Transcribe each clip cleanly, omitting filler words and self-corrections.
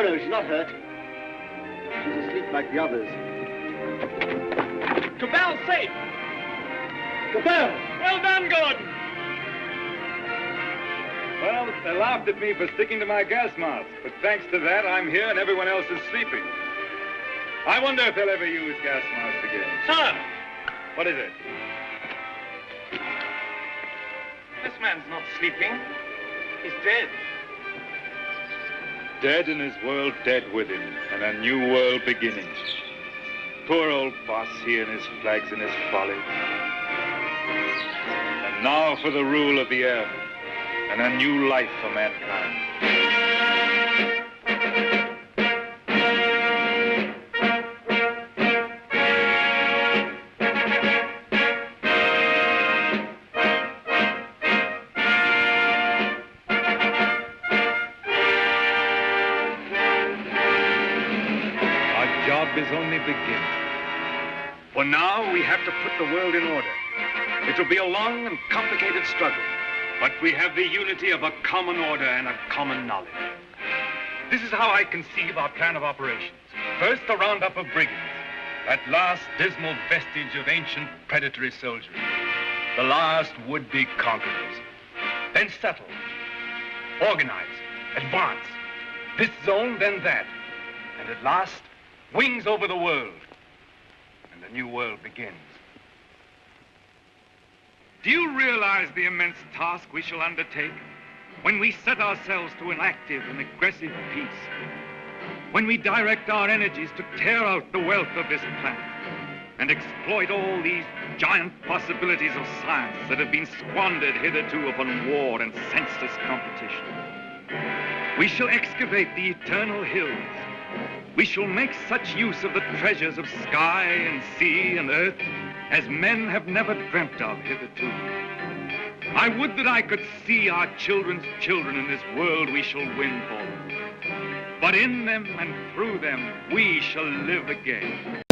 no, she's not hurt. She's asleep like the others. Cabell safe! Cabell! Well done, Gordon! Well, they laughed at me for sticking to my gas mask, but thanks to that, I'm here and everyone else is sleeping. I wonder if they'll ever use gas masks again. Sir! What is it? This man's not sleeping. He's dead. Dead and his world dead with him, and a new world beginning. Poor old boss, he and his flags and his folly. And now for the rule of the earth, and a new life for mankind. Our job is only beginning. For now, we have to put the world in order. It will be a long and complicated struggle. But we have the unity of a common order and a common knowledge. This is how I conceive our plan of operations. First, a roundup of brigands, that last dismal vestige of ancient predatory soldiery, the last would-be conquerors. Then settle, organize, advance, this zone, then that. And at last, wings over the world, and the new world begins. Do you realize the immense task we shall undertake when we set ourselves to an active and aggressive peace? When we direct our energies to tear out the wealth of this planet and exploit all these giant possibilities of science that have been squandered hitherto upon war and senseless competition. We shall excavate the eternal hills. We shall make such use of the treasures of sky and sea and earth as men have never dreamt of hitherto. I would that I could see our children's children in this world we shall win for them. But in them and through them, we shall live again.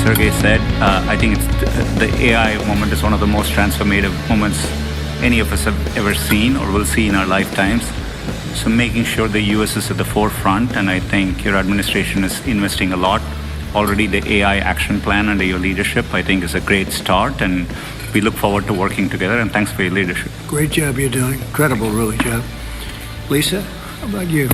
Sergey said, I think the AI moment is one of the most transformative moments any of us have ever seen or will see in our lifetimes. So making sure the US is at the forefront, and I think your administration is investing a lot. Already the AI action plan under your leadership, I think, is a great start, and we look forward to working together, and thanks for your leadership. Great job you're doing. Incredible, really, job. Lisa, how about you?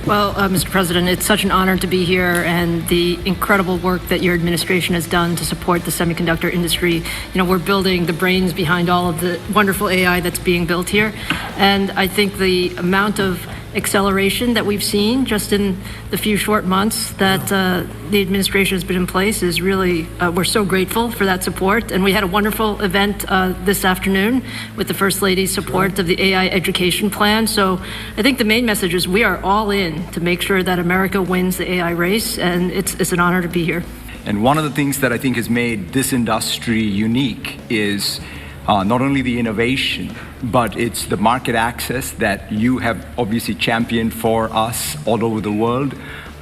Well, Mr. President, it's such an honor to be here, and the incredible work that your administration has done to support the semiconductor industry. You know, we're building the brains behind all of the wonderful AI that's being built here. And I think the amount of acceleration that we've seen just in the few short months that the administration has been in place is really, we're so grateful for that support. And we had a wonderful event this afternoon with the First Lady's support of the AI education plan. So I think the main message is we are all in to make sure that America wins the AI race, and it's an honor to be here. And one of the things that I think has made this industry unique is not only the innovation, but it's the market access that you have obviously championed for us all over the world,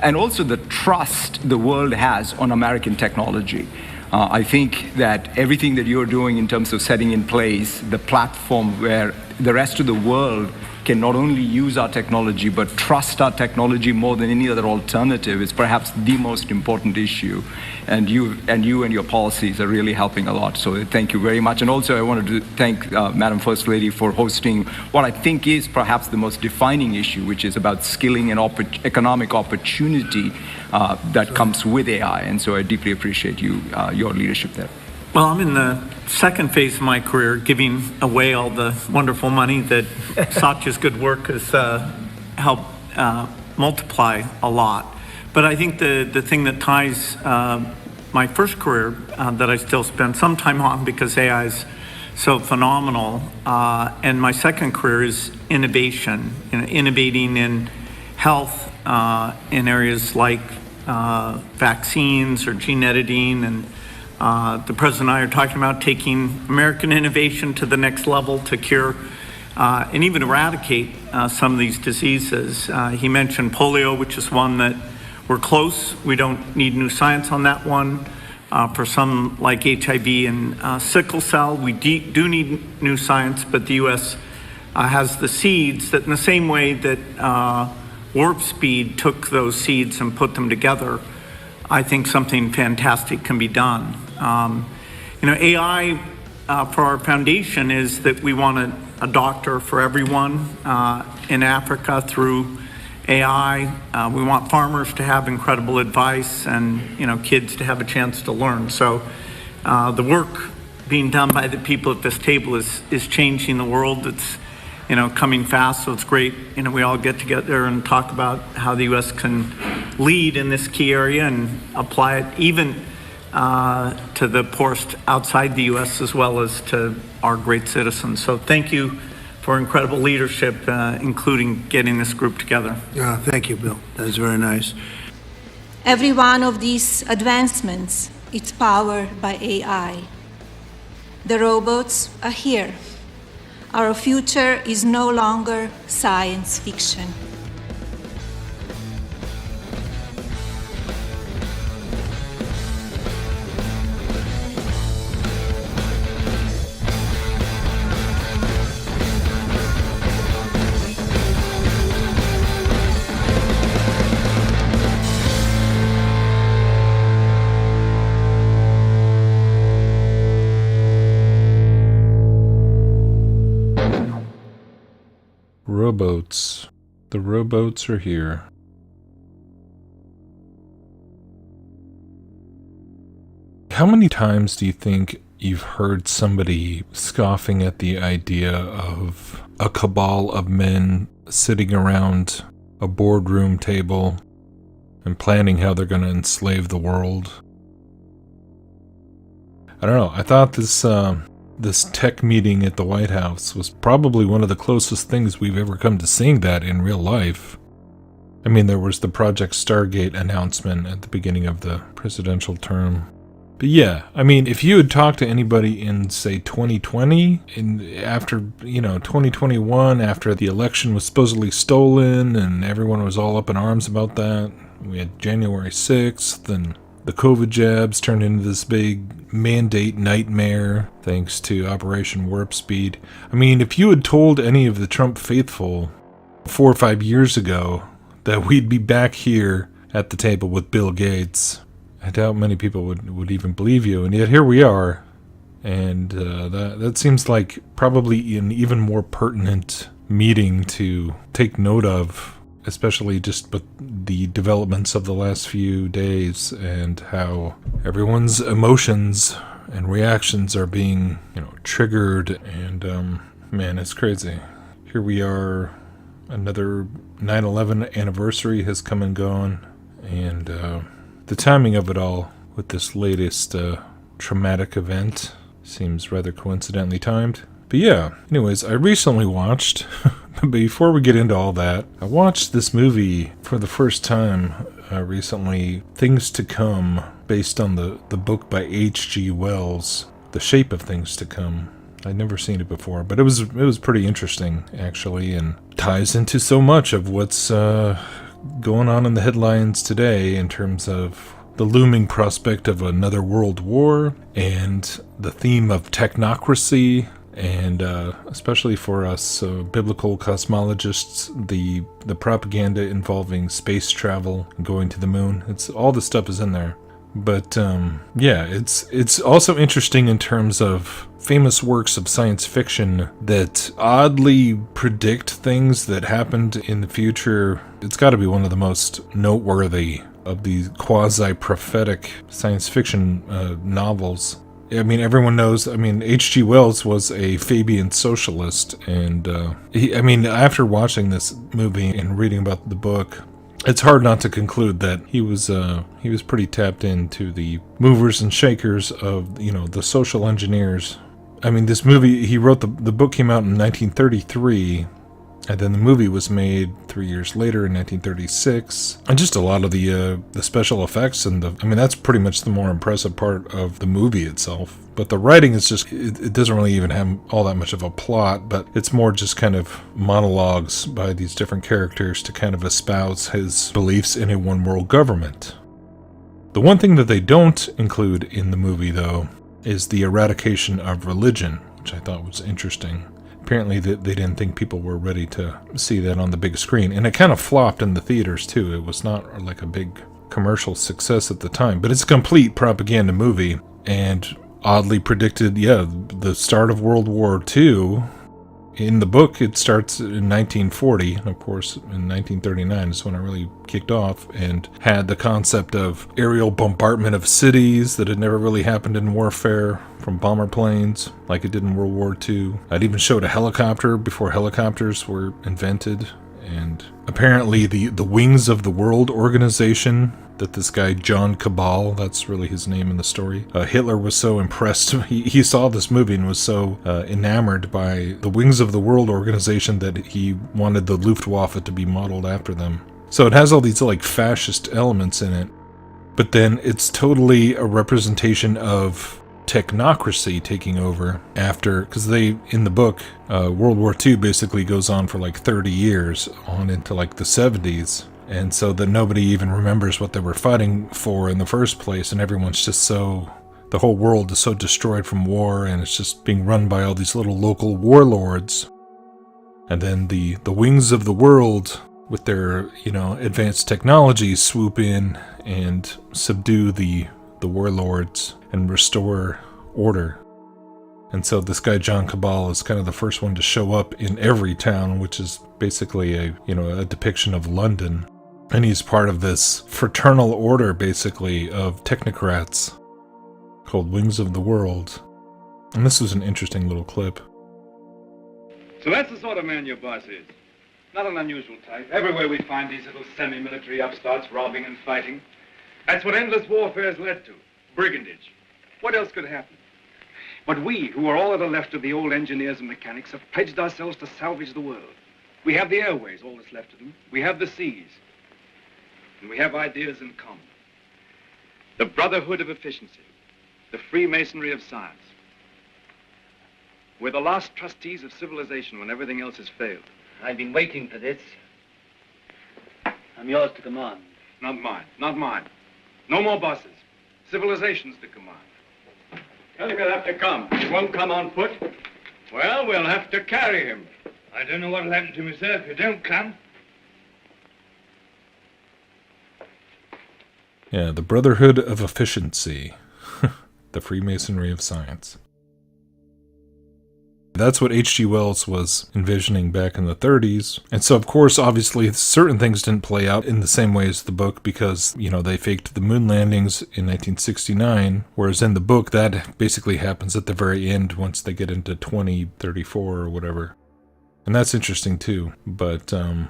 and also the trust the world has on American technology. I think that everything that you're doing in terms of setting in place the platform where the rest of the world can not only use our technology but trust our technology more than any other alternative is perhaps the most important issue. And you and your policies are really helping a lot. So thank you very much. And also I wanted to thank Madam First Lady for hosting what I think is perhaps the most defining issue, which is about skilling and economic opportunity that comes with AI. And so I deeply appreciate your leadership there. Well, I'm in the second phase of my career, giving away all the wonderful money that Satya's good work has helped multiply a lot. But I think the thing that ties my first career that I still spend some time on because AI is so phenomenal, and my second career is innovation, innovating in health in areas like vaccines or gene editing, and the President and I are talking about taking American innovation to the next level to cure and even eradicate some of these diseases. He mentioned polio, which is one that we're close. We don't need new science on that one. For some like HIV and sickle cell, we do need new science, but the U.S. Has the seeds that in the same way that Warp Speed took those seeds and put them together, I think something fantastic can be done. AI for our foundation is that we want a doctor for everyone in Africa through AI. We want farmers to have incredible advice and kids to have a chance to learn. So the work being done by the people at this table is changing the world. It's coming fast, so it's great. We all get together and talk about how the U.S. can lead in this key area and apply it even to the poorest outside the U.S. as well as to our great citizens. So thank you for incredible leadership, including getting this group together. Thank you, Bill. That is very nice. Every one of these advancements is powered by AI. The robots are here. Our future is no longer science fiction. Rowboats. The rowboats are here. How many times do you think you've heard somebody scoffing at the idea of a cabal of men sitting around a boardroom table and planning how they're going to enslave the world? I don't know. I thought this tech meeting at the White House was probably one of the closest things we've ever come to seeing that in real life. I mean, there was the Project Stargate announcement at the beginning of the presidential term. But yeah, I mean, if you had talked to anybody in, say, 2020, after 2021, after the election was supposedly stolen and everyone was all up in arms about that, we had January 6th, and the COVID jabs turned into this big mandate nightmare thanks to Operation Warp Speed. I mean, if you had told any of the Trump faithful 4 or 5 years ago that we'd be back here at the table with Bill Gates, I doubt many people would even believe you. And yet here we are. And that seems like probably an even more pertinent meeting to take note of, especially just with the developments of the last few days and how everyone's emotions and reactions are being, triggered. And, man, it's crazy. Here we are, another 9/11 anniversary has come and gone. And the timing of it all with this latest traumatic event seems rather coincidentally timed. But yeah, anyways, I recently watched, before we get into all that, I watched this movie for the first time recently, Things to Come, based on the book by H.G. Wells, The Shape of Things to Come. I'd never seen it before, but it was pretty interesting, actually, and ties into so much of what's going on in the headlines today in terms of the looming prospect of another world war and the theme of technocracy. And especially for us biblical cosmologists, the propaganda involving space travel and going to the moon. It's all this stuff is in there. But yeah, it's also interesting in terms of famous works of science fiction that oddly predict things that happened in the future. It's got to be one of the most noteworthy of these quasi-prophetic science fiction novels. I mean, everyone knows, H.G. Wells was a Fabian socialist, and after watching this movie and reading about the book, it's hard not to conclude that he was pretty tapped into the movers and shakers of, the social engineers. I mean, this movie, he wrote the book came out in 1933, and then the movie was made 3 years later in 1936. And just a lot of the special effects and that's pretty much the more impressive part of the movie itself. But the writing is just, it doesn't really even have all that much of a plot, but it's more just kind of monologues by these different characters to kind of espouse his beliefs in a one world government. The one thing that they don't include in the movie, though, is the eradication of religion, which I thought was interesting. Apparently they didn't think people were ready to see that on the big screen. And it kind of flopped in the theaters, too. It was not like a big commercial success at the time. But it's a complete propaganda movie. And oddly predicted, the start of World War II. In the book, it starts in 1940. And of course, in 1939 is when it really kicked off. And had the concept of aerial bombardment of cities that had never really happened in warfare from bomber planes like it did in World War II. It even showed a helicopter before helicopters were invented. And apparently the Wings of the World organization that this guy John Cabal, that's really his name in the story, Hitler was so impressed. He saw this movie and was so enamored by the Wings of the World organization that he wanted the Luftwaffe to be modeled after them. So it has all these like fascist elements in it, but then it's totally a representation of technocracy taking over after, because in the book, World War II basically goes on for like 30 years on into like the 70s. And so that nobody even remembers what they were fighting for in the first place, and everyone's just the whole world is so destroyed from war, and it's just being run by all these little local warlords. And then the Wings of the World, with their, advanced technology, swoop in and subdue the warlords and restore order. And so this guy John Cabal is kind of the first one to show up in every town, which is basically a depiction of London. And he's part of this fraternal order, basically, of technocrats called Wings of the World. And this was an interesting little clip. So that's the sort of man your boss is. Not an unusual type. Everywhere we find these little semi-military upstarts robbing and fighting. That's what endless warfare has led to. Brigandage. What else could happen? But we, who are all that are left of the old engineers and mechanics, have pledged ourselves to salvage the world. We have the airways, all that's left of them. We have the seas. And we have ideas in common. The brotherhood of efficiency. The Freemasonry of science. We're the last trustees of civilization when everything else has failed. I've been waiting for this. I'm yours to command. Not mine. Not mine. No more bosses. Civilization's to command. Tell him he'll have to come. He won't come on foot. Well, we'll have to carry him. I don't know what'll happen to me, sir, if you don't come. Yeah, the Brotherhood of Efficiency. The Freemasonry of Science. That's what H.G. Wells was envisioning back in the 30s. And so, of course, obviously, certain things didn't play out in the same way as the book because, they faked the moon landings in 1969, whereas in the book, that basically happens at the very end once they get into 2034 or whatever. And that's interesting, too. But,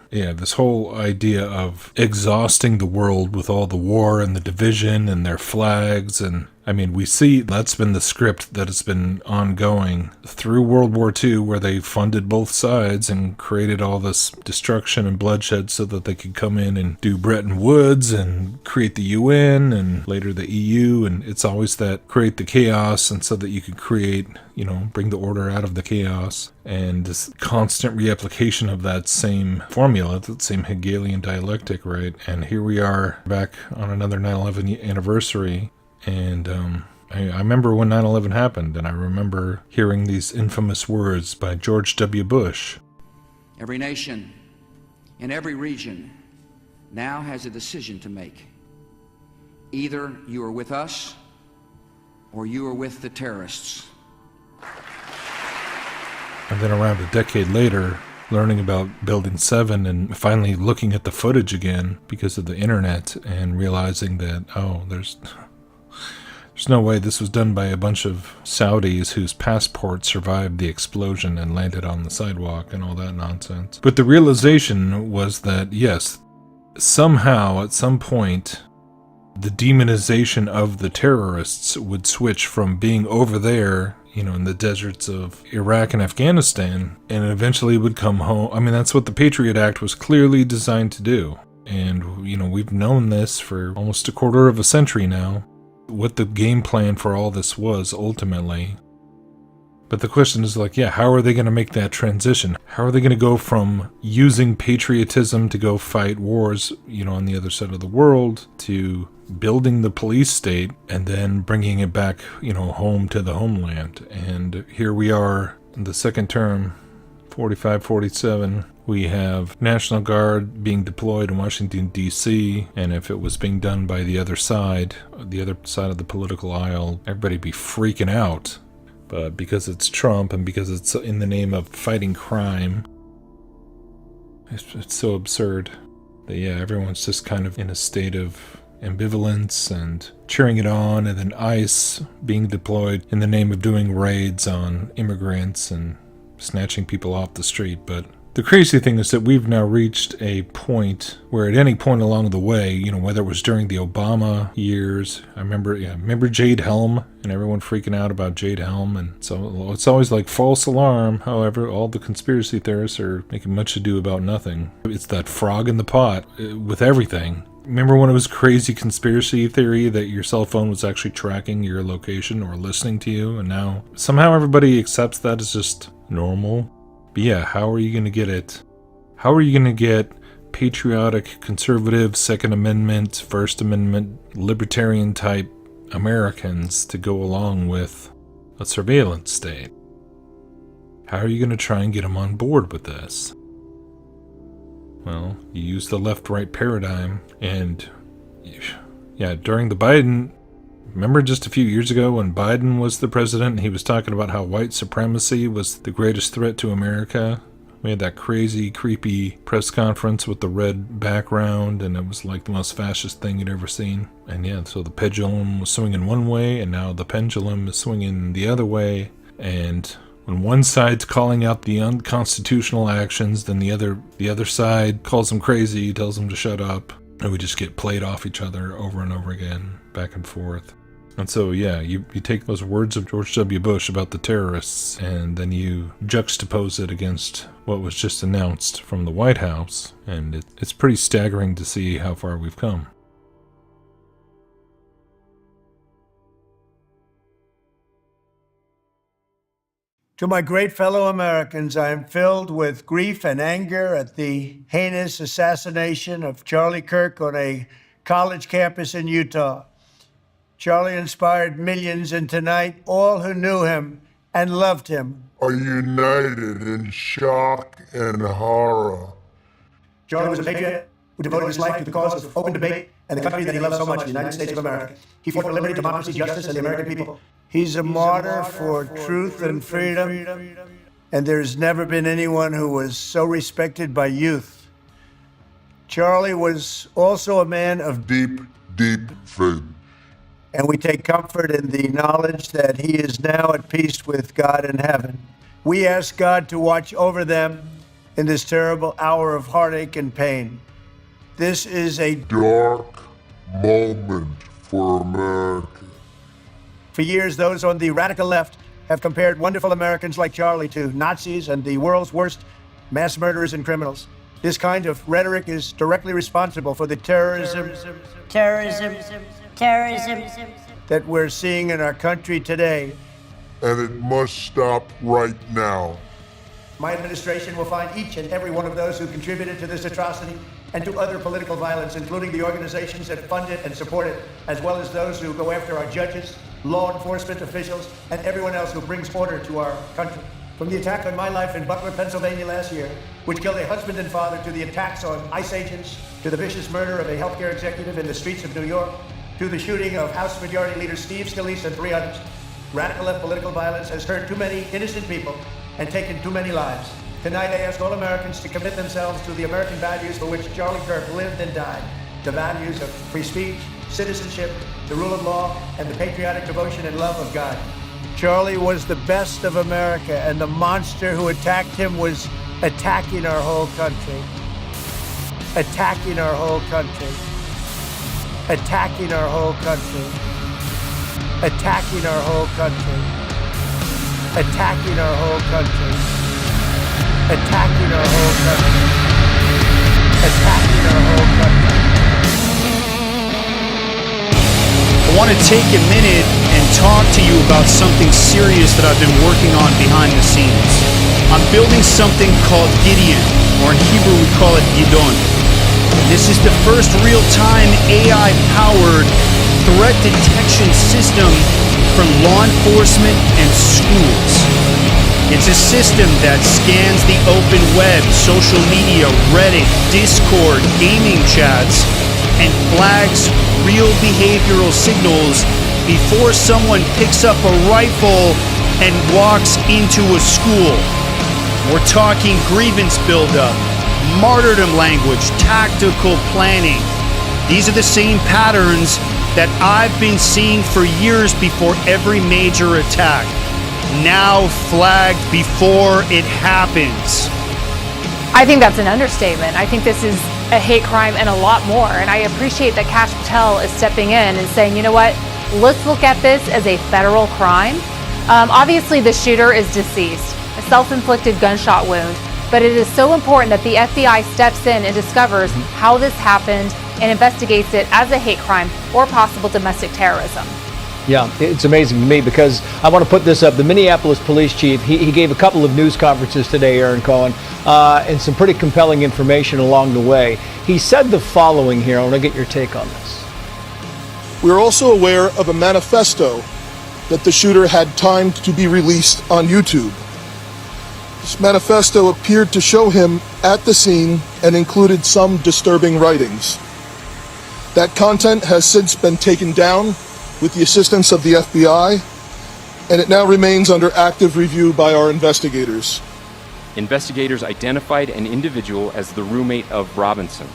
this whole idea of exhausting the world with all the war and the division and their flags and I mean, we see that's been the script that has been ongoing through World War II, where they funded both sides and created all this destruction and bloodshed so that they could come in and do Bretton Woods and create the UN and later the EU. And it's always that create the chaos, and so that you could create, bring the order out of the chaos. And this constant reapplication of that same formula, that same Hegelian dialectic, right? And here we are back on another 9/11 anniversary. And I remember when 9/11 happened, and I remember hearing these infamous words by George W. Bush. Every nation in every region now has a decision to make. Either you are with us or you are with the terrorists. And then around a decade later, learning about Building 7 and finally looking at the footage again because of the internet and realizing that, there's no way this was done by a bunch of Saudis whose passports survived the explosion and landed on the sidewalk and all that nonsense. But the realization was that, yes, somehow, at some point, the demonization of the terrorists would switch from being over there, in the deserts of Iraq and Afghanistan, and eventually would come home. I mean, that's what the Patriot Act was clearly designed to do. And, we've known this for almost a quarter of a century now, what the game plan for all this was ultimately. But the question is how are they going to make that transition? How are they going to go from using patriotism to go fight wars, on the other side of the world, to building the police state and then bringing it back, home to the homeland? And here we are in the second term, 45, 47. We have National Guard being deployed in Washington, D.C., and if it was being done by the other side of the political aisle, everybody'd be freaking out. But because it's Trump and because it's in the name of fighting crime, it's so absurd that, everyone's just kind of in a state of ambivalence and cheering it on, and then ICE being deployed in the name of doing raids on immigrants and snatching people off the street. But the crazy thing is that we've now reached a point where at any point along the way, whether it was during the Obama years, I remember Jade Helm and everyone freaking out about Jade Helm. And so it's always like false alarm. However, all the conspiracy theorists are making much ado about nothing. It's that frog in the pot with everything. Remember when it was crazy conspiracy theory that your cell phone was actually tracking your location or listening to you? And now somehow everybody accepts that as just normal. But how are you going to get it? How are you going to get patriotic, conservative, Second Amendment, First Amendment, libertarian type Americans to go along with a surveillance state? How are you going to try and get them on board with this? Well, you use the left-right paradigm, and during the Biden, remember just a few years ago when Biden was the president and he was talking about how white supremacy was the greatest threat to America? We had that crazy, creepy press conference with the red background, and it was like the most fascist thing you'd ever seen. And so the pendulum was swinging one way, and now the pendulum is swinging the other way. And when one side's calling out the unconstitutional actions, then the other side calls them crazy, tells them to shut up, and we just get played off each other over and over again, back and forth. And so, you take those words of George W. Bush about the terrorists, and then you juxtapose it against what was just announced from the White House, and it's pretty staggering to see how far we've come. To my great fellow Americans, I am filled with grief and anger at the heinous assassination of Charlie Kirk on a college campus in Utah. Charlie inspired millions, and tonight, all who knew him and loved him are united in shock and horror. Charlie was a patriot who devoted his life to the cause of open debate and the country that he loved so much, the United States of America. He fought for liberty, democracy, justice, and the American people. He's a martyr for truth and freedom, and there's never been anyone who was so respected by youth. Charlie was also a man of deep faith. And we take comfort in the knowledge that he is now at peace with God in heaven. We ask God to watch over them in this terrible hour of heartache and pain. This is a dark moment for America. For years, those on the radical left have compared wonderful Americans like Charlie to Nazis and the world's worst mass murderers and criminals. This kind of rhetoric is directly responsible for the terrorism that we're seeing in our country today. And it must stop right now. My administration will find each and every one of those who contributed to this atrocity and to other political violence, including the organizations that fund it and support it, as well as those who go after our judges, law enforcement officials, and everyone else who brings order to our country. From the attack on my life in Butler, Pennsylvania last year, which killed a husband and father, to the attacks on ICE agents, to the vicious murder of a healthcare executive in the streets of New York, to the shooting of House Majority Leader Steve Scalise and 3 others, radical left political violence has hurt too many innocent people and taken too many lives. Tonight I ask all Americans to commit themselves to the American values for which Charlie Kirk lived and died. The values of free speech, citizenship, the rule of law, and the patriotic devotion and love of God. Charlie was the best of America, and the monster who attacked him was attacking our whole country. Attacking our whole country. Attacking our whole country. Attacking our whole country. Attacking our whole country. Attacking our whole country. Attacking our whole country. I want to take a minute and talk to you about something serious that I've been working on behind the scenes. I'm building something called Gideon, or in Hebrew we call it Gidon. This is the first real-time AI-powered threat detection system for law enforcement and schools. It's a system that scans the open web, social media, Reddit, Discord, gaming chats, and flags real behavioral signals before someone picks up a rifle and walks into a school. We're talking grievance buildup, martyrdom language, tactical planning. These are the same patterns that I've been seeing for years before every major attack. Now flagged before it happens. I think that's an understatement. I think this is a hate crime and a lot more. And I appreciate that Kash Patel is stepping in and saying, you know what, let's look at this as a federal crime. Obviously, the shooter is deceased, a self-inflicted gunshot wound. But it is so important that the FBI steps in and discovers how this happened and investigates it as a hate crime or possible domestic terrorism. Yeah, it's amazing to me because I want to put this up. The Minneapolis police chief, he gave a couple of news conferences today, Aaron Cohen, and some pretty compelling information along the way. He said the following here. I want to get your take on this. We're also aware of a manifesto that the shooter had timed to be released on YouTube. This manifesto appeared to show him at the scene and included some disturbing writings. That content has since been taken down with the assistance of the FBI, and it now remains under active review by our investigators. Investigators identified an individual as the roommate of Robinson.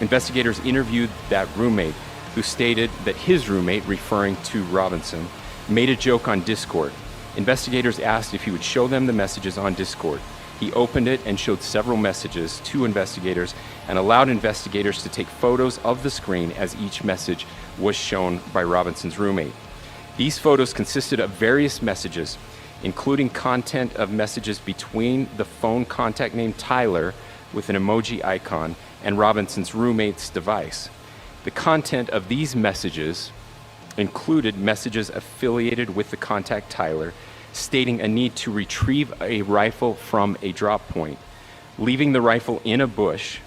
Investigators interviewed that roommate, who stated that his roommate, referring to Robinson, made a joke on Discord. Investigators asked if he would show them the messages on Discord. He opened it and showed several messages to investigators and allowed investigators to take photos of the screen as each message was shown by Robinson's roommate. These photos consisted of various messages, including content of messages between the phone contact named Tyler with an emoji icon and Robinson's roommate's device. The content of these messages included messages affiliated with the contact Tyler, stating a need to retrieve a rifle from a drop point, leaving the rifle in a bush,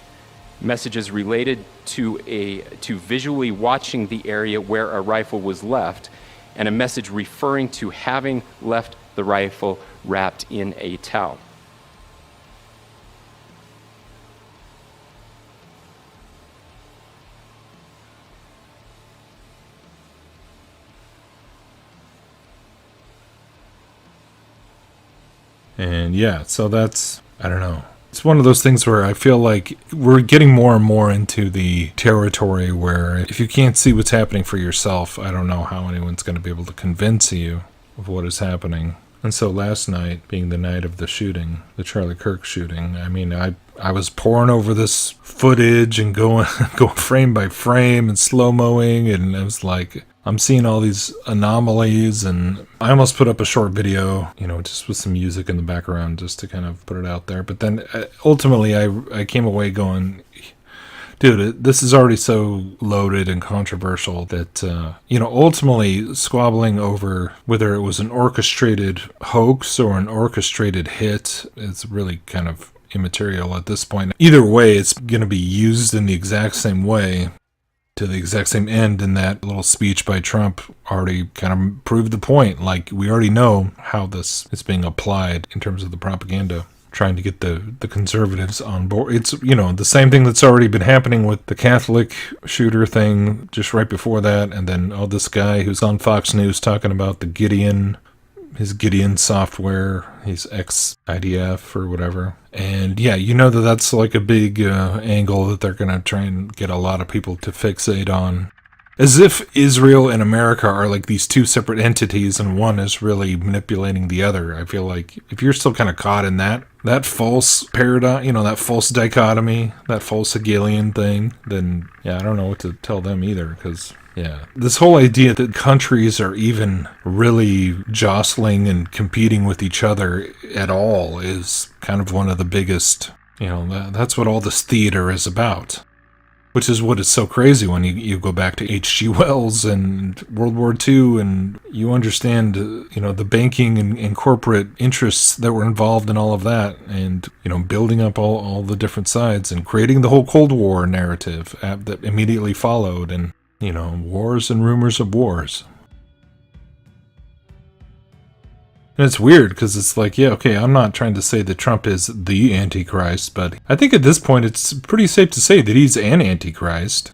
messages related to visually watching the area where a rifle was left, and a message referring to having left the rifle wrapped in a towel. And yeah, so that's, I don't know. It's one of those things where I feel like we're getting more and more into the territory where if you can't see what's happening for yourself, I don't know how anyone's going to be able to convince you of what is happening. And so last night, being the night of the shooting, the Charlie Kirk shooting, I mean, I was poring over this footage and going frame by frame and slow-moing, and I was like, I'm seeing all these anomalies, and I almost put up a short video, just with some music in the background just to kind of put it out there. But then ultimately I came away going, dude, this is already so loaded and controversial that, ultimately squabbling over whether it was an orchestrated hoax or an orchestrated hit is really kind of immaterial at this point. Either way, it's going to be used in the exact same way to the exact same end, and that little speech by Trump already kind of proved the point. Like, we already know how this is being applied in terms of the propaganda, trying to get the conservatives on board. It's, the same thing that's already been happening with the Catholic shooter thing just right before that, and then, this guy who's on Fox News talking about his Gideon software, his ex-IDF or whatever. And yeah, that's like a big angle that they're going to try and get a lot of people to fixate on. As if Israel and America are like these two separate entities and one is really manipulating the other. I feel like if you're still kind of caught in that false paradigm, that false dichotomy, that false Hegelian thing, then yeah, I don't know what to tell them either, because yeah, this whole idea that countries are even really jostling and competing with each other at all is kind of one of the biggest, that's what all this theater is about. Which is what is so crazy when you go back to H.G. Wells and World War II, and you understand, the banking and corporate interests that were involved in all of that, and, building up all the different sides and creating the whole Cold War narrative that immediately followed, and, wars and rumors of wars. And it's weird because it's like, yeah, okay, I'm not trying to say that Trump is the Antichrist, but I think at this point it's pretty safe to say that he's an Antichrist.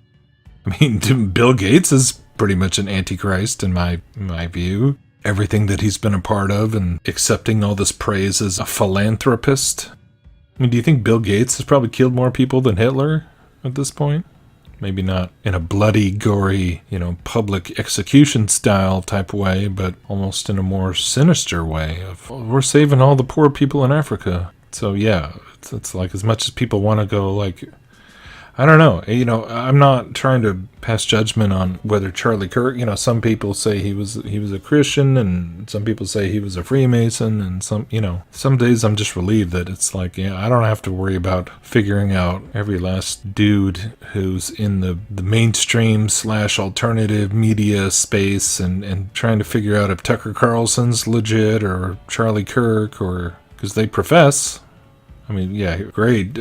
I mean, Bill Gates is pretty much an Antichrist in my view. Everything that he's been a part of and accepting all this praise as a philanthropist. I mean, do you think Bill Gates has probably killed more people than Hitler at this point? Maybe not in a bloody, gory, public execution style type way, but almost in a more sinister way of, we're saving all the poor people in Africa. So yeah, it's like, as much as people want to go like, I don't know, I'm not trying to pass judgment on whether Charlie Kirk, some people say he was a Christian, and some people say he was a Freemason, and some days I'm just relieved that it's like, yeah, I don't have to worry about figuring out every last dude who's in the mainstream / alternative media space and trying to figure out if Tucker Carlson's legit or Charlie Kirk, or because they profess. I mean, yeah, great.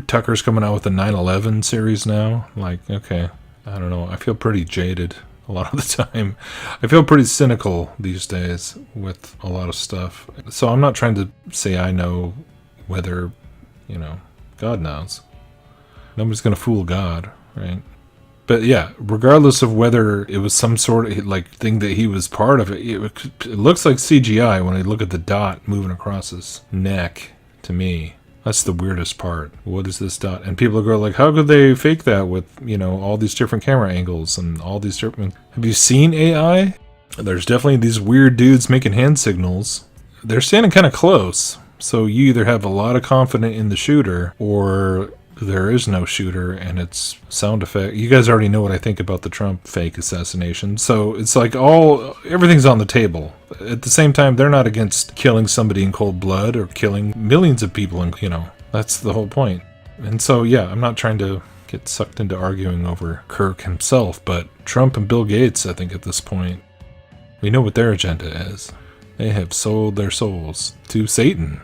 Tucker's coming out with the 9/11 series now. Like, okay, I don't know. I feel pretty jaded a lot of the time. I feel pretty cynical these days with a lot of stuff. So I'm not trying to say I know whether, God knows. Nobody's going to fool God, right? But yeah, regardless of whether it was some sort of like thing that he was part of, it looks like CGI when I look at the dot moving across his neck to me. That's the weirdest part. What is this dot? And people go like, how could they fake that with, all these different camera angles and all these different... Have you seen AI? There's definitely these weird dudes making hand signals. They're standing kind of close. So you either have a lot of confidence in the shooter, or there is no shooter and it's sound effect. You guys already know what I think about the Trump fake assassination. So it's like everything's on the table. At the same time, they're not against killing somebody in cold blood or killing millions of people, and that's the whole point. And so yeah, I'm not trying to get sucked into arguing over Kirk himself, but Trump and Bill Gates, I think at this point, we know what their agenda is. They have sold their souls to Satan.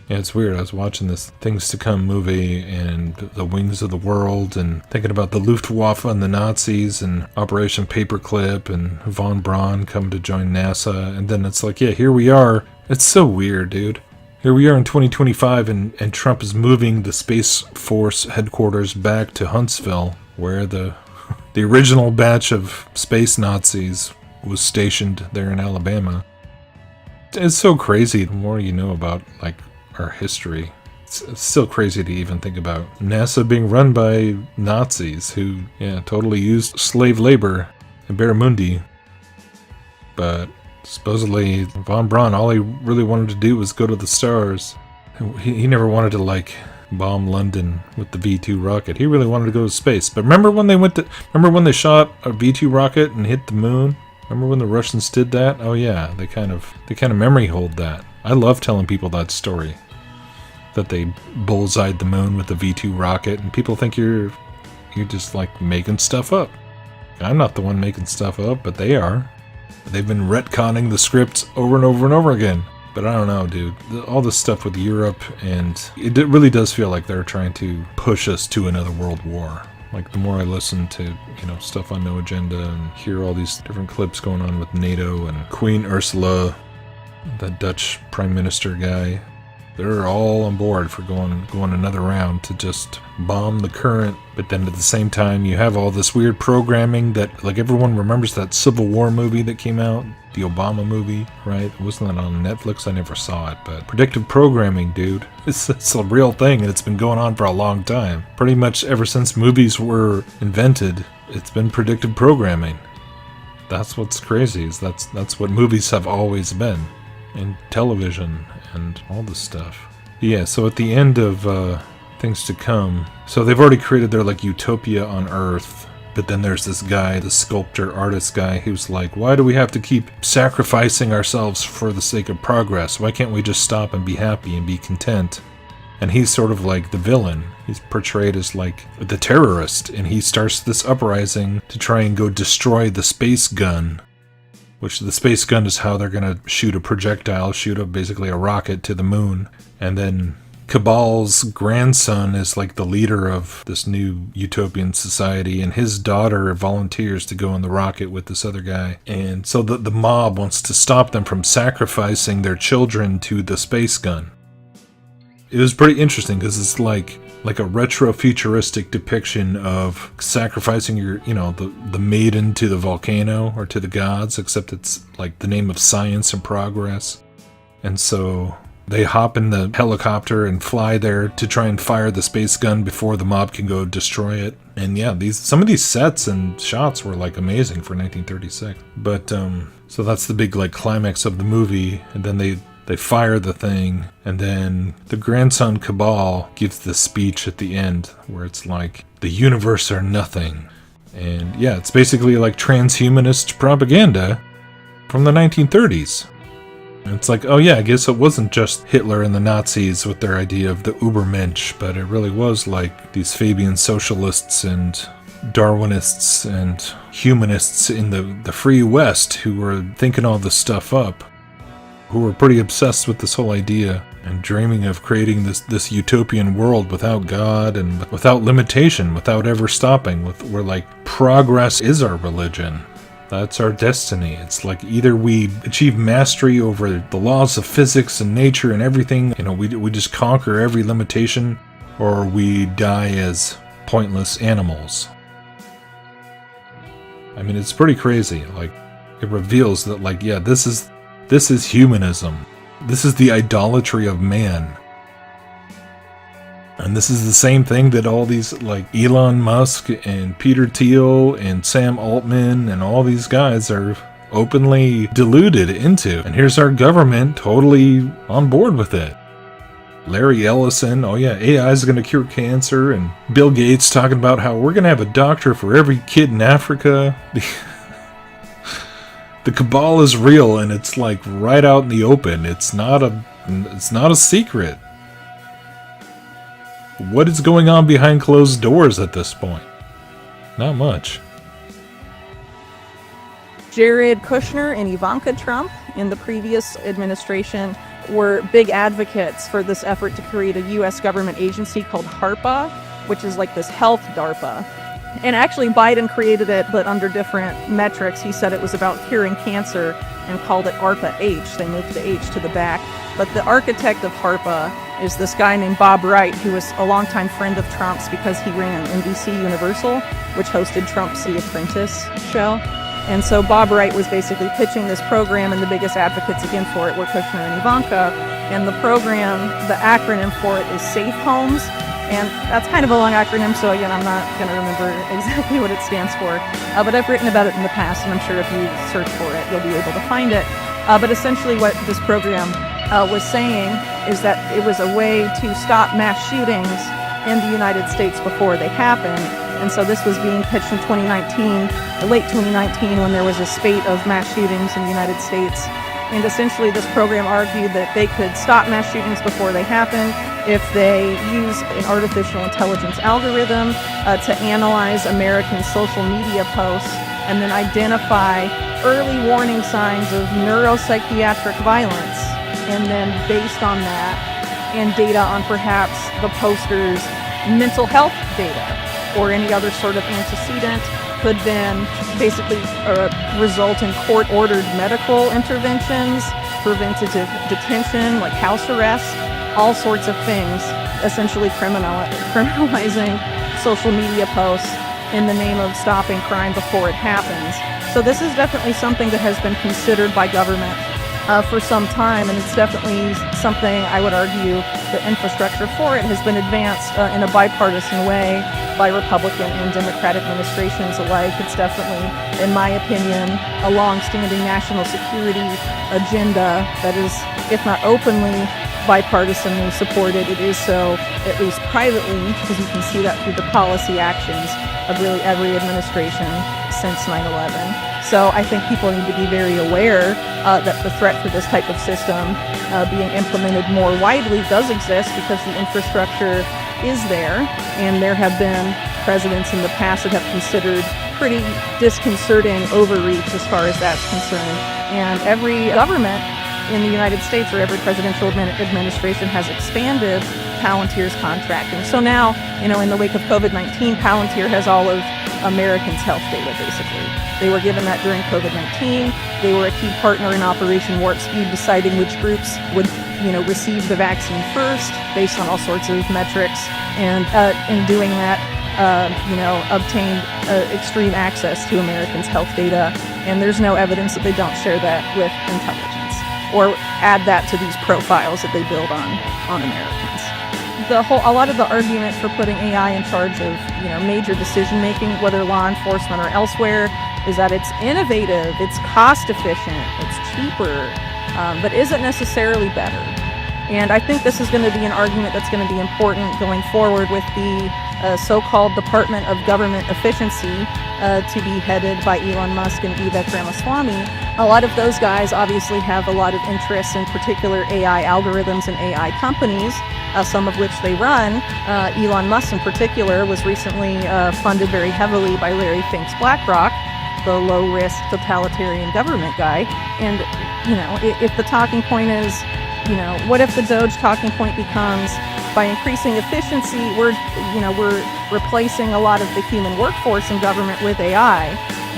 Yeah, it's weird. I was watching this Things to Come movie and The Wings of the World, and thinking about the Luftwaffe and the Nazis and Operation Paperclip and von Braun come to join NASA. And then it's like, yeah, here we are. It's so weird, dude. Here we are in 2025, and Trump is moving the Space Force headquarters back to Huntsville, where the original batch of space Nazis was stationed there in Alabama. It's so crazy. The more you know about, like, our history, it's still crazy to even think about NASA being run by Nazis who, yeah, totally used slave labor in Barramundi. But supposedly von Braun, all he really wanted to do was go to the stars. He never wanted to, like, bomb London with the V2 rocket. He really wanted to go to space. But remember when they shot a V2 rocket and hit the moon? Remember when the Russians did that? Oh yeah, they kind of memory hold that. I love telling people that story. That they bullseyed the moon with the V2 rocket, and people think you're just like making stuff up. I'm not the one making stuff up, but they are. They've been retconning the scripts over and over and over again. But I don't know, dude. All this stuff with Europe, and it really does feel like they're trying to push us to another world war. Like, the more I listen to, stuff on No Agenda and hear all these different clips going on with NATO and Queen Ursula, that Dutch Prime Minister guy, they're all on board for going another round to just bomb the current. But then at the same time, you have all this weird programming that, like, everyone remembers that Civil War movie that came out, the Obama movie, right? Wasn't that on Netflix? I never saw it, but predictive programming, dude. It's a real thing, and it's been going on for a long time. Pretty much ever since movies were invented, it's been predictive programming. That's what's crazy, is that's what movies have always been. And television and all this stuff. Yeah, so at the end of Things to Come, so they've already created their like utopia on Earth, but then there's this guy, the sculptor artist guy, who's like, why do we have to keep sacrificing ourselves for the sake of progress? Why can't we just stop and be happy and be content? And he's sort of like the villain. He's portrayed as like the terrorist, and he starts this uprising to try and go destroy the space gun. Which the space gun is how they're going to shoot a projectile, basically a rocket to the moon. And then Cabal's grandson is like the leader of this new utopian society, and his daughter volunteers to go in the rocket with this other guy. And so the mob wants to stop them from sacrificing their children to the space gun. It was pretty interesting because it's like a retro-futuristic depiction of sacrificing your, the maiden to the volcano or to the gods, except it's like the name of science and progress. And so they hop in the helicopter and fly there to try and fire the space gun before the mob can go destroy it. And yeah, some of these sets and shots were like amazing for 1936. But so that's the big like climax of the movie, and then they fire the thing, and then the grandson Cabal gives this speech at the end where it's like, the universe or nothing. And yeah, it's basically like transhumanist propaganda from the 1930s. And it's like, oh yeah, I guess it wasn't just Hitler and the Nazis with their idea of the Übermensch, but it really was like these Fabian socialists and Darwinists and humanists in the free West who were thinking all this stuff up, who were pretty obsessed with this whole idea and dreaming of creating this utopian world without God and without limitation, without ever stopping, where like progress is our religion. That's our destiny. It's like either we achieve mastery over the laws of physics and nature and everything, we just conquer every limitation, or we die as pointless animals. I mean, it's pretty crazy. Like, it reveals that, like, yeah, this is humanism. This is the idolatry of man. And this is the same thing that all these, like, Elon Musk and Peter Thiel and Sam Altman and all these guys are openly deluded into. And here's our government totally on board with it. Larry Ellison, oh yeah, AI is going to cure cancer. And Bill Gates talking about how we're going to have a doctor for every kid in Africa. The cabal is real, and it's like right out in the open. It's not a secret. What is going on behind closed doors at this point? Not much. Jared Kushner and Ivanka Trump in the previous administration were big advocates for this effort to create a U.S. government agency called HARPA, which is like this health DARPA. And actually Biden created it, but under different metrics. He said it was about curing cancer and called it ARPA-H. They moved the H to the back. But the architect of HARPA is this guy named Bob Wright, who was a longtime friend of Trump's because he ran NBC Universal, which hosted Trump's The Apprentice show. And so Bob Wright was basically pitching this program, and the biggest advocates again for it were Kushner and Ivanka. And the program, the acronym for it is Safe Homes. And that's kind of a long acronym, so again, I'm not going to remember exactly what it stands for. But I've written about it in the past, and I'm sure if you search for it, you'll be able to find it. But essentially what this program was saying is that it was a way to stop mass shootings in the United States before they happened. And so this was being pitched in 2019, late 2019, when there was a spate of mass shootings in the United States. And essentially this program argued that they could stop mass shootings before they happen if they use an artificial intelligence algorithm to analyze American social media posts and then identify early warning signs of neuropsychiatric violence. And then based on that and data on perhaps the poster's mental health data or any other sort of antecedent could then basically result in court-ordered medical interventions, preventative detention like house arrest, all sorts of things, essentially criminalizing social media posts in the name of stopping crime before it happens. So this is definitely something that has been considered by government for some time, and it's definitely something I would argue the infrastructure for it has been advanced in a bipartisan way by Republican and Democratic administrations alike. It's definitely, in my opinion, a long-standing national security agenda that is, if not openly, bipartisanly supported. It is so, at least privately, because you can see that through the policy actions of really every administration since 9/11. So I think people need to be very aware that the threat for this type of system being implemented more widely does exist because the infrastructure is there, and there have been presidents in the past that have considered pretty disconcerting overreach as far as that's concerned. And every government in the United States or every presidential administration has expanded Palantir's contracting. So now, in the wake of COVID-19, Palantir has all of Americans' health data, basically. They were given that during COVID-19. They were a key partner in Operation Warp Speed, deciding which groups would, receive the vaccine first based on all sorts of metrics. And in doing that, obtained extreme access to Americans' health data. And there's no evidence that they don't share that with intelligence or add that to these profiles that they build on Americans. A lot of the argument for putting AI in charge of, major decision making, whether law enforcement or elsewhere, is that it's innovative, it's cost efficient, it's cheaper, but isn't necessarily better. And I think this is going to be an argument that's going to be important going forward with the so-called Department of Government Efficiency to be headed by Elon Musk and Vivek Ramaswamy. A lot of those guys obviously have a lot of interest in particular AI algorithms and AI companies, some of which they run. Elon Musk in particular was recently funded very heavily by Larry Fink's BlackRock, the low-risk totalitarian government guy. And, if the talking point is, what if the Doge talking point becomes, by increasing efficiency, we're replacing a lot of the human workforce in government with AI.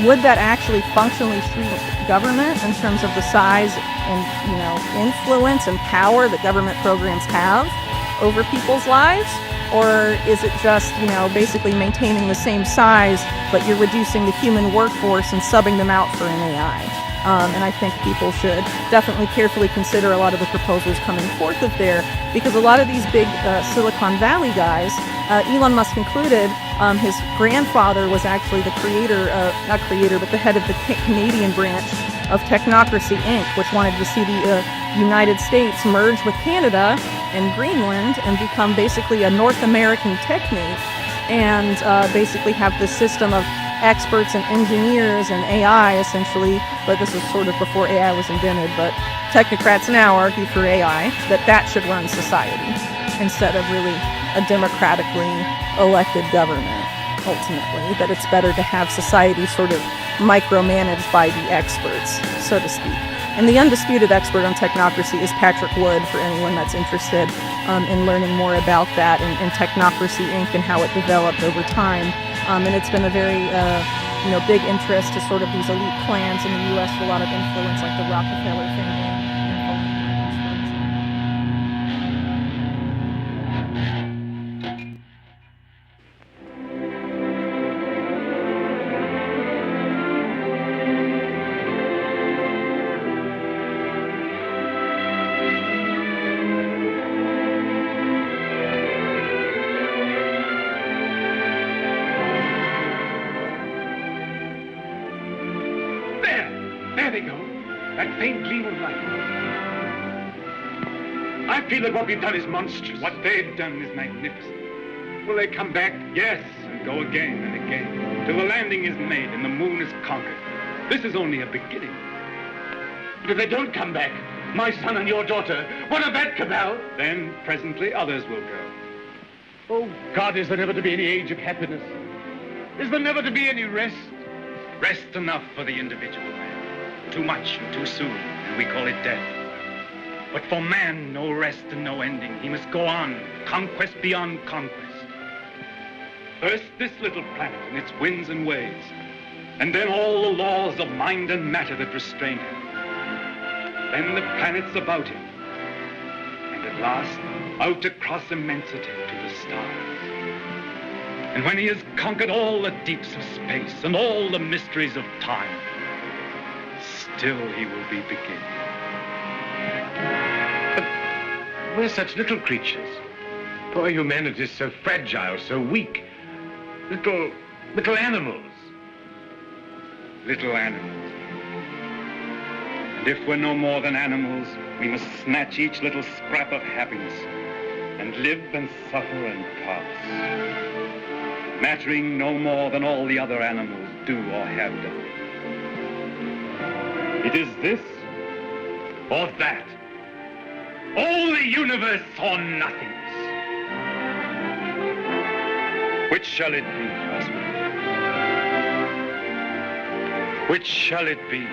Would that actually functionally treat government in terms of the size and, influence and power that government programs have over people's lives? Or is it just, basically maintaining the same size, but you're reducing the human workforce and subbing them out for an AI? And I think people should definitely carefully consider a lot of the proposals coming forth of there, because a lot of these big Silicon Valley guys, Elon Musk included, his grandfather was actually the but the head of the Canadian branch of Technocracy Inc., which wanted to see the United States merge with Canada and Greenland and become basically a North American technate, and basically have this system of experts and engineers and AI essentially, but this was sort of before AI was invented, but technocrats now argue for AI, that should run society instead of really a democratically elected government, ultimately, that it's better to have society sort of micromanaged by the experts, so to speak. And the undisputed expert on technocracy is Patrick Wood, for anyone that's interested in learning more about that and Technocracy Inc. and how it developed over time. And it's been a very, big interest to sort of these elite clans in the U.S. with a lot of influence, like the Rockefeller family. There they go. That faint gleam of light. I I feel that what we've done is monstrous. What they've done is magnificent. Will they come back? Yes, and go again and again, till the landing is made and the moon is conquered. This is only a beginning. But if they don't come back, my son and your daughter, what of that, Cabal? Then, presently, others will go. Oh, God, is there never to be any age of happiness? Is there never to be any rest? Rest enough for the individual man. Too much and too soon, and we call it death. But for man, no rest and no ending. He must go on, conquest beyond conquest. First, this little planet and its winds and waves, and then all the laws of mind and matter that restrain him. Then the planets about him, and at last, out across immensity to the stars. And when he has conquered all the deeps of space and all the mysteries of time, still he will be beginning. But we're such little creatures. Poor humanity is so fragile, so weak. Little animals. Little animals. And if we're no more than animals, we must snatch each little scrap of happiness and live and suffer and pass, mattering no more than all the other animals do or have done. It is this or that. All the universe or nothingness. Which shall it be, husband? Which shall it be?